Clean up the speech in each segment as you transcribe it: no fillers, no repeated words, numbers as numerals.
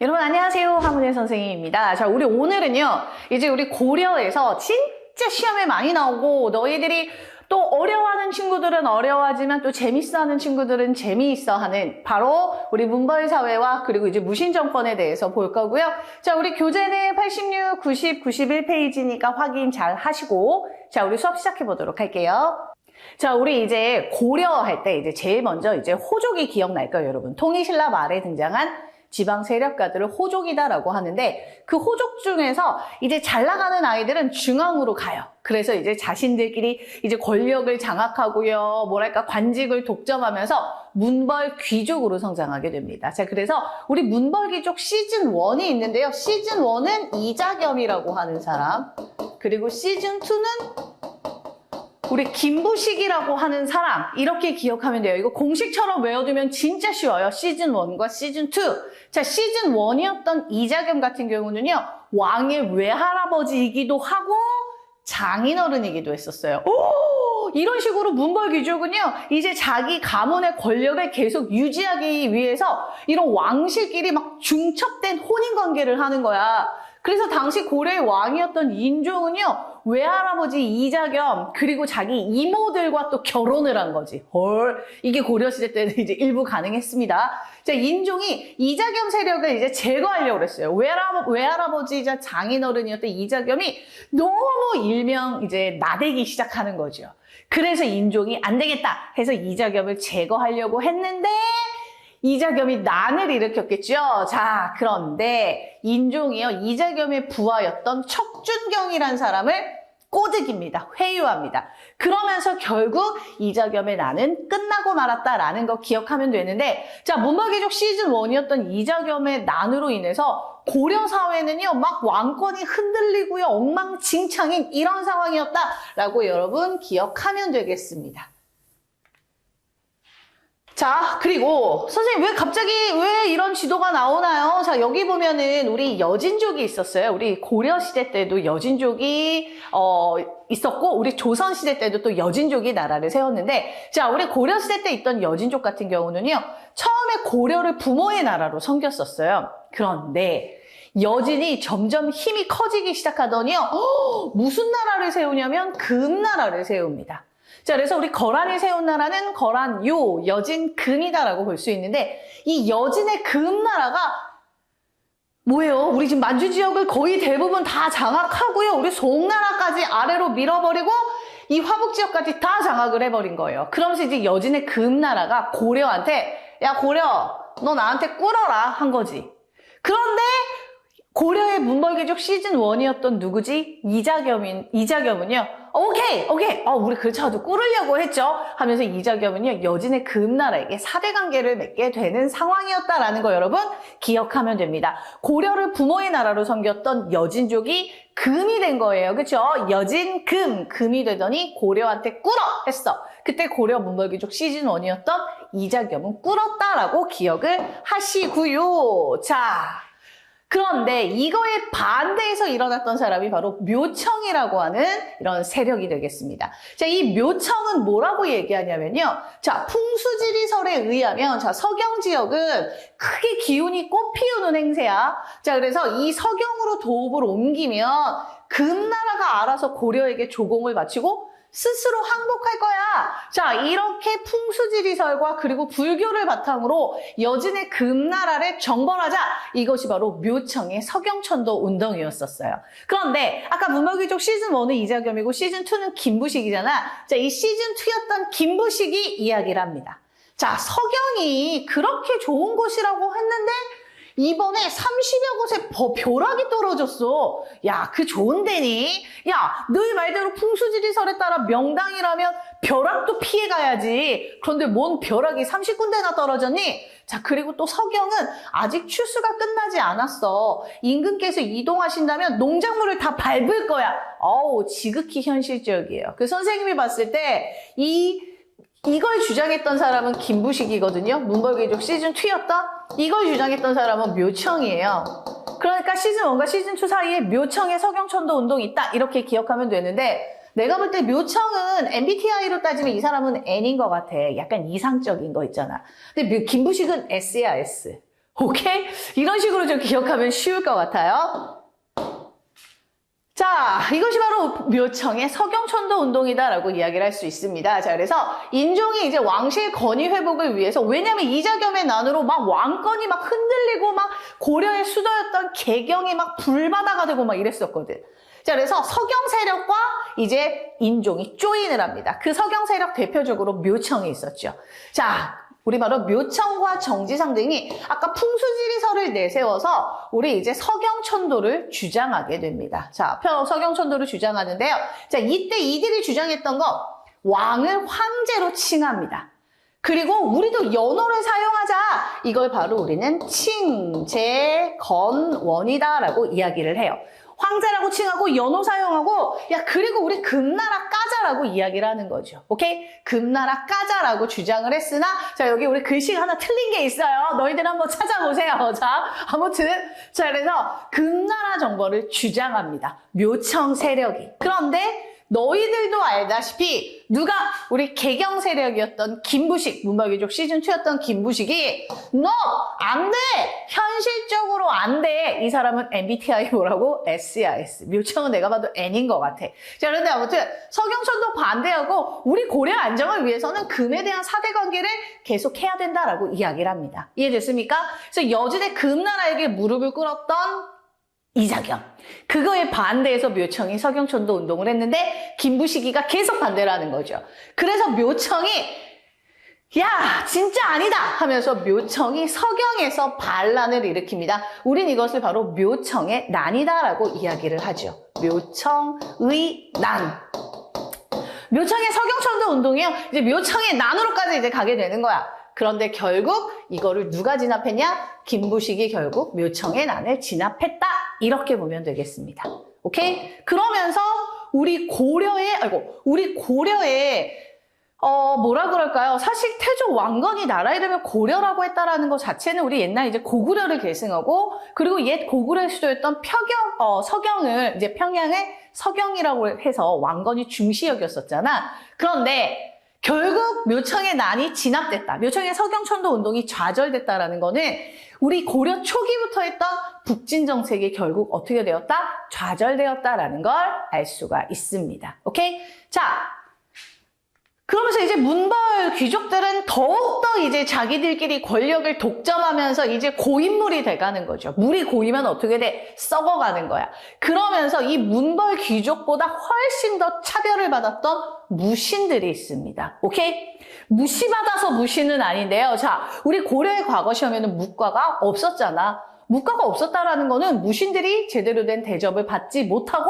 여러분 안녕하세요. 하문혜 선생님입니다. 자, 우리 오늘은요. 이제 우리 고려에서 진짜 시험에 많이 나오고 너희들이 또 어려워하는 친구들은 어려워하지만 또 재밌어하는 친구들은 재미있어하는 바로 우리 문벌사회와 그리고 이제 무신정권에 대해서 볼 거고요. 자, 우리 교재는 86, 90, 91페이지니까 확인 잘 하시고 자, 우리 수업 시작해 보도록 할게요. 자, 우리 이제 고려할 때 이제 제일 먼저 이제 호족이 기억날 거예요, 여러분. 통일신라 말에 등장한 지방 세력가들을 호족이다라고 하는데 그 호족 중에서 이제 잘 나가는 아이들은 중앙으로 가요. 그래서 이제 자신들끼리 이제 권력을 장악하고요. 뭐랄까 관직을 독점하면서 문벌 귀족으로 성장하게 됩니다. 자, 그래서 우리 문벌 귀족 시즌 1이 있는데요. 시즌 1은 이자겸이라고 하는 사람. 그리고 시즌 2는 우리 김부식이라고 하는 사람 이렇게 기억하면 돼요. 이거 공식처럼 외워두면 진짜 쉬워요. 시즌 1과 시즌 2. 자, 시즌 1이었던 이자겸 같은 경우는요. 왕의 외할아버지이기도 하고 장인어른이기도 했었어요. 오! 이런 식으로 문벌 귀족은요. 이제 자기 가문의 권력을 계속 유지하기 위해서 이런 왕실끼리 막 중첩된 혼인관계를 하는 거야. 그래서 당시 고려의 왕이었던 인종은요. 외할아버지 이자겸 그리고 자기 이모들과 또 결혼을 한 거지. 헐, 이게 고려시대 때는 이제 일부 가능했습니다. 자, 인종이 이자겸 세력을 이제 제거하려고 그랬어요. 외할아버지이자 장인어른이었던 이자겸이 너무 일명 이제 나대기 시작하는 거죠. 그래서 인종이 안 되겠다 해서 이자겸을 제거하려고 했는데 이자겸이 난을 일으켰겠죠. 자, 그런데 인종이요. 이자겸의 부하였던 척준경이라는 사람을 꼬드깁니다. 회유합니다. 그러면서 결국 이자겸의 난은 끝나고 말았다라는 거 기억하면 되는데 자, 문벌귀족 시즌 1이었던 이자겸의 난으로 인해서 고려 사회는요. 막 왕권이 흔들리고요. 엉망진창인 이런 상황이었다라고 여러분 기억하면 되겠습니다. 자, 그리고 선생님 왜 이런 지도가 나오나요? 자, 여기 보면은 우리 여진족이 있었어요. 우리 고려시대 때도 여진족이 있었고 우리 조선시대 때도 또 여진족이 나라를 세웠는데 자, 우리 고려시대 때 있던 여진족 같은 경우는요. 처음에 고려를 부모의 나라로 섬겼었어요. 그런데 여진이 점점 힘이 커지기 시작하더니요. 무슨 나라를 세우냐면 금나라를 세웁니다. 자, 그래서 우리 거란이 세운 나라는 거란요, 여진 금이다라고 볼 수 있는데 이 여진의 금나라가 뭐예요? 우리 지금 만주 지역을 거의 대부분 다 장악하고요. 우리 송나라까지 아래로 밀어버리고 이 화북 지역까지 다 장악을 해버린 거예요. 그러면서 이제 여진의 금나라가 고려한테 야, 고려, 너 나한테 꿇어라 한 거지. 그런데 고려의 문벌귀족 시즌 1이었던 누구지? 이자겸은요. 오케이. 우리 그렇죠. 꿇으려고 했죠. 하면서 이자겸은요. 여진의 금나라에게 사대관계를 맺게 되는 상황이었다라는 거 여러분 기억하면 됩니다. 고려를 부모의 나라로 섬겼던 여진족이 금이 된 거예요. 그렇죠? 여진 금이 되더니 고려한테 꿇어 했어. 그때 고려 문벌귀족 시즌 1이었던 이자겸은 꿇었다라고 기억을 하시고요. 자, 그런데 이거에 반대해서 일어났던 사람이 바로 묘청이라고 하는 이런 세력이 되겠습니다. 자, 이 묘청은 뭐라고 얘기하냐면요. 자, 풍수지리설에 의하면 자, 서경 지역은 크게 기운이 꽃 피우는 행세야. 자, 그래서 이 서경으로 도읍을 옮기면 금나라가 알아서 고려에게 조공을 바치고 스스로 항복할 거야. 자, 이렇게 풍수지리설과 그리고 불교를 바탕으로 여진의 금나라를 정벌하자. 이것이 바로 묘청의 서경천도 운동이었었어요. 그런데 아까 문벌귀족 시즌 1은 이자겸이고 시즌 2는 김부식이잖아. 자, 이 시즌 2였던 김부식이 이야기를 합니다. 자, 서경이 그렇게 좋은 곳이라고 했는데 이번에 30여 곳에 벼락이 떨어졌어. 야, 그 좋은 데니? 야, 너희 말대로 풍수지리설에 따라 명당이라면 벼락도 피해가야지. 그런데 뭔 벼락이 30군데나 떨어졌니? 자, 그리고 또 서경은 아직 추수가 끝나지 않았어. 임금께서 이동하신다면 농작물을 다 밟을 거야. 어우, 지극히 현실적이에요. 그 선생님이 봤을 때 이걸 주장했던 사람은 김부식이거든요. 문벌귀족 시즌 2였다? 이걸 주장했던 사람은 묘청이에요. 그러니까 시즌 1과 시즌 2 사이에 묘청의 서경천도 운동이 있다. 이렇게 기억하면 되는데 내가 볼 때 묘청은 MBTI로 따지면 이 사람은 N인 것 같아. 약간 이상적인 거 있잖아. 근데 김부식은 S야, S. 오케이? 이런 식으로 좀 기억하면 쉬울 것 같아요. 자, 이것이 바로 묘청의 서경천도 운동이다라고 이야기를 할 수 있습니다. 자, 그래서 인종이 이제 왕실 권위 회복을 위해서, 왜냐면 이자겸의 난으로 막 왕권이 막 흔들리고 막 고려의 수도였던 개경이 막 불바다가 되고 막 이랬었거든. 자, 그래서 서경 세력과 이제 인종이 조인을 합니다. 그 서경 세력 대표적으로 묘청이 있었죠. 자, 우리 바로 묘청과 정지상 등이 아까 풍수지리설을 내세워서 우리 이제 서경천도를 주장하게 됩니다. 자, 서경천도를 주장하는데요. 자, 이때 이들이 주장했던 거, 왕을 황제로 칭합니다. 그리고 우리도 연호를 사용하자. 이걸 바로 우리는 칭제건원이다라고 이야기를 해요. 황제라고 칭하고 연호 사용하고, 야, 그리고 우리 금나라 까자라고 이야기를 하는 거죠. 오케이? 금나라 까자라고 주장을 했으나, 자, 여기 우리 글씨가 하나 틀린 게 있어요. 너희들 한번 찾아보세요. 자, 아무튼. 자, 그래서 금나라 정벌을 주장합니다. 묘청 세력이. 그런데 너희들도 알다시피 누가 우리 개경 세력이었던 김부식, 문벌귀족 시즌2였던 김부식이 너 안 돼! 현실적으로 안 돼! 이 사람은 MBTI 뭐라고? SIS. 묘청은 내가 봐도 N인 것 같아. 자, 그런데 아무튼 서경천도 반대하고 우리 고려 안정을 위해서는 금에 대한 사대관계를 계속해야 된다라고 이야기를 합니다. 이해됐습니까? 그래서 여진의 금나라에게 무릎을 꿇었던 이자겸. 그거에 반대해서 묘청이 서경천도 운동을 했는데 김부식이가 계속 반대를 하는 거죠. 그래서 묘청이 야, 진짜 아니다 하면서 묘청이 서경에서 반란을 일으킵니다. 우린 이것을 바로 묘청의 난이다라고 이야기를 하죠. 묘청의 난. 묘청의 서경천도 운동이요. 이제 묘청의 난으로까지 이제 가게 되는 거야. 그런데 결국 이거를 누가 진압했냐? 김부식이 결국 묘청의 난을 진압했다. 이렇게 보면 되겠습니다. 오케이? 그러면서 우리 고려의 뭐라 그럴까요? 사실 태조 왕건이 나라 이름을 고려라고 했다라는 것 자체는 우리 옛날 이제 고구려를 계승하고, 그리고 옛 고구려의 수도였던 서경을 이제 평양의 서경이라고 해서 왕건이 중시 여겼었잖아. 그런데 결국 묘청의 난이 진압됐다. 묘청의 서경천도 운동이 좌절됐다라는 거는 우리 고려 초기부터 했던 북진 정책이 결국 어떻게 되었다? 좌절되었다라는 걸 알 수가 있습니다. 오케이? 자, 그러면서 이제 문벌 귀족들은 더욱더 이제 자기들끼리 권력을 독점하면서 이제 고인물이 돼가는 거죠. 물이 고이면 어떻게 돼? 썩어가는 거야. 그러면서 이 문벌 귀족보다 훨씬 더 차별을 받았던 무신들이 있습니다. 오케이? 무시받아서 무신은 아닌데요. 자, 우리 고려의 과거 시험에는 무과가 없었잖아. 무과가 없었다라는 거는 무신들이 제대로 된 대접을 받지 못하고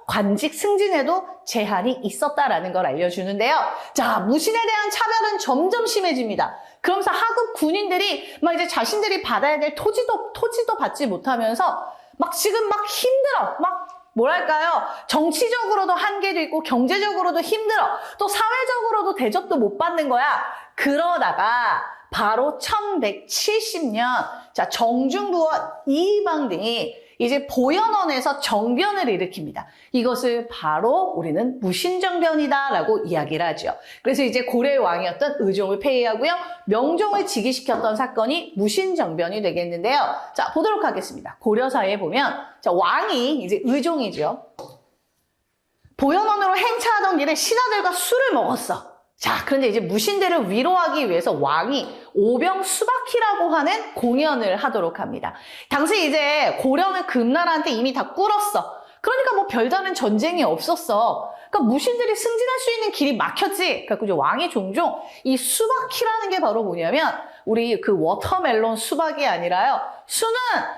관직 승진에도 제한이 있었다라는 걸 알려주는데요. 자, 무신에 대한 차별은 점점 심해집니다. 그러면서 하급 군인들이 막 이제 자신들이 받아야 될 토지도 받지 못하면서 막 지금 막 힘들어. 막 뭐랄까요? 정치적으로도 한계도 있고 경제적으로도 힘들어. 또 사회적으로도 대접도 못 받는 거야. 그러다가 바로 1170년 자, 정중부와 이의방 등이 이제 보현원에서 정변을 일으킵니다. 이것을 바로 우리는 무신정변이다라고 이야기를 하죠. 그래서 이제 고려의 왕이었던 의종을 폐위하고요. 명종을 즉위시켰던 사건이 무신정변이 되겠는데요. 자, 보도록 하겠습니다. 고려사에 보면 자, 왕이 이제 의종이죠. 보현원으로 행차하던 길에 신하들과 술을 먹었어. 자, 그런데 이제 무신들을 위로하기 위해서 왕이 오병수박희라고 하는 공연을 하도록 합니다. 당시 이제 고려는 금나라한테 이미 다 꿇었어. 그러니까 뭐 별다른 전쟁이 없었어. 그러니까 무신들이 승진할 수 있는 길이 막혔지. 그래서 이제 왕이 종종 이 수박희라는 게 바로 뭐냐면 우리 그 워터멜론 수박이 아니라요. 수는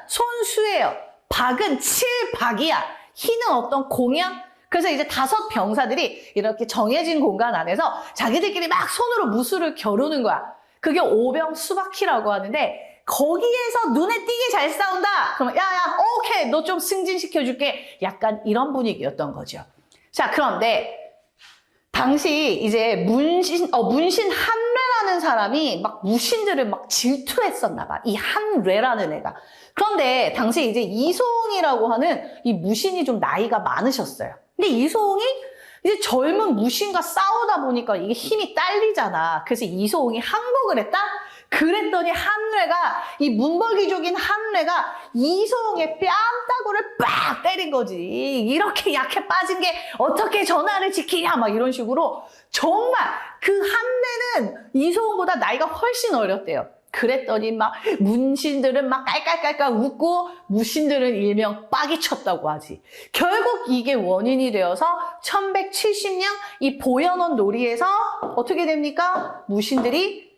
손수예요. 박은 칠박이야. 희는 어떤 공연? 그래서 이제 5 병사들이 이렇게 정해진 공간 안에서 자기들끼리 막 손으로 무술을 겨루는 거야. 그게 오병수박희라고 하는데 거기에서 눈에 띄게 잘 싸운다. 그러면 야야 오케이 너 좀 승진시켜줄게. 약간 이런 분위기였던 거죠. 자, 그런데 당시 이제 문신 한례라는 사람이 막 무신들을 막 질투했었나 봐. 이 한례라는 애가. 그런데 당시 이제 이송이라고 하는 이 무신이 좀 나이가 많으셨어요. 근데 이송이 이제 젊은 무신과 싸우다 보니까 이게 힘이 딸리잖아. 그래서 이송이 항복을 했다? 그랬더니 한뇌가, 이 문벌귀족인 한뇌가 이소홍의 뺨따구를 빡 때린 거지. 이렇게 약해 빠진 게 어떻게 전하를 지키냐, 막 이런 식으로. 정말 그 한뇌는 이소홍보다 나이가 훨씬 어렸대요. 그랬더니 막 문신들은 막 깔깔깔깔 웃고 무신들은 일명 빡이 쳤다고 하지. 결국 이게 원인이 되어서 1170년 이 보현원 놀이에서 어떻게 됩니까? 무신들이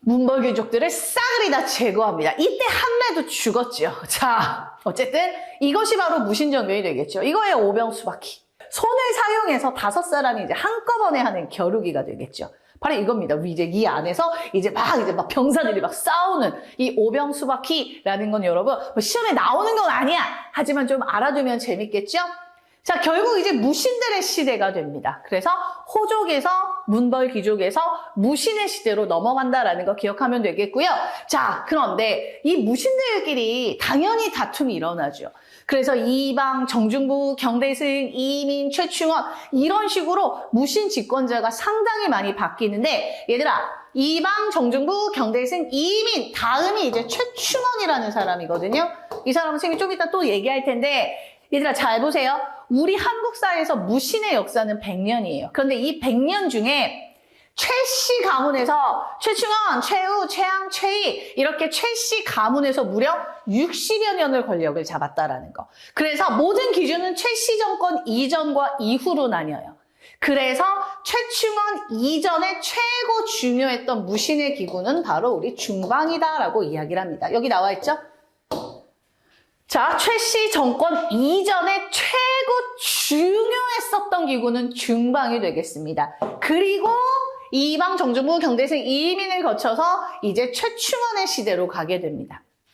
문벌귀족들을 싸그리 다 제거합니다. 이때 한뇌도 죽었죠. 자, 어쨌든 이것이 바로 무신정변이 되겠죠. 이거의 오병수바퀴. 손을 사용해서 5사람이 이제 한꺼번에 하는 겨루기가 되겠죠. 바로 이겁니다. 이제 이 안에서 이제 막 병사들이 막 싸우는 이 오병수바퀴라는 건 여러분 뭐 시험에 나오는 건 아니야. 하지만 좀 알아두면 재밌겠죠? 자, 결국 이제 무신들의 시대가 됩니다. 그래서 호족에서 문벌귀족에서 무신의 시대로 넘어간다라는 거 기억하면 되겠고요. 자, 그런데 이 무신들끼리 당연히 다툼이 일어나죠. 그래서 이방, 정중부, 경대승, 이민, 최충원 이런 식으로 무신 집권자가 상당히 많이 바뀌는데 얘들아 이방, 정중부, 경대승, 이민 다음이 이제 최충원이라는 사람이거든요. 이 사람은 선생님이 좀 이따 또 얘기할 텐데 얘들아 잘 보세요. 우리 한국사에서 무신의 역사는 100년이에요. 그런데 이 100년 중에 최씨 가문에서 최충원, 최우, 최양, 최희 이렇게 최씨 가문에서 무려 60여 년을 권력을 잡았다라는 거. 그래서 모든 기준은 최씨 정권 이전과 이후로 나뉘어요. 그래서 최충원 이전에 최고 중요했던 무신의 기구는 바로 우리 중방이다라고 이야기를 합니다. 여기 나와 있죠? 자, 최씨 정권 이전에 최고 중요했었던 기구는 중방이 되겠습니다. 그리고 이방, 정중부, 경대승, 이민을 거쳐서 이제 최충원의 시대로 가게 됩니다.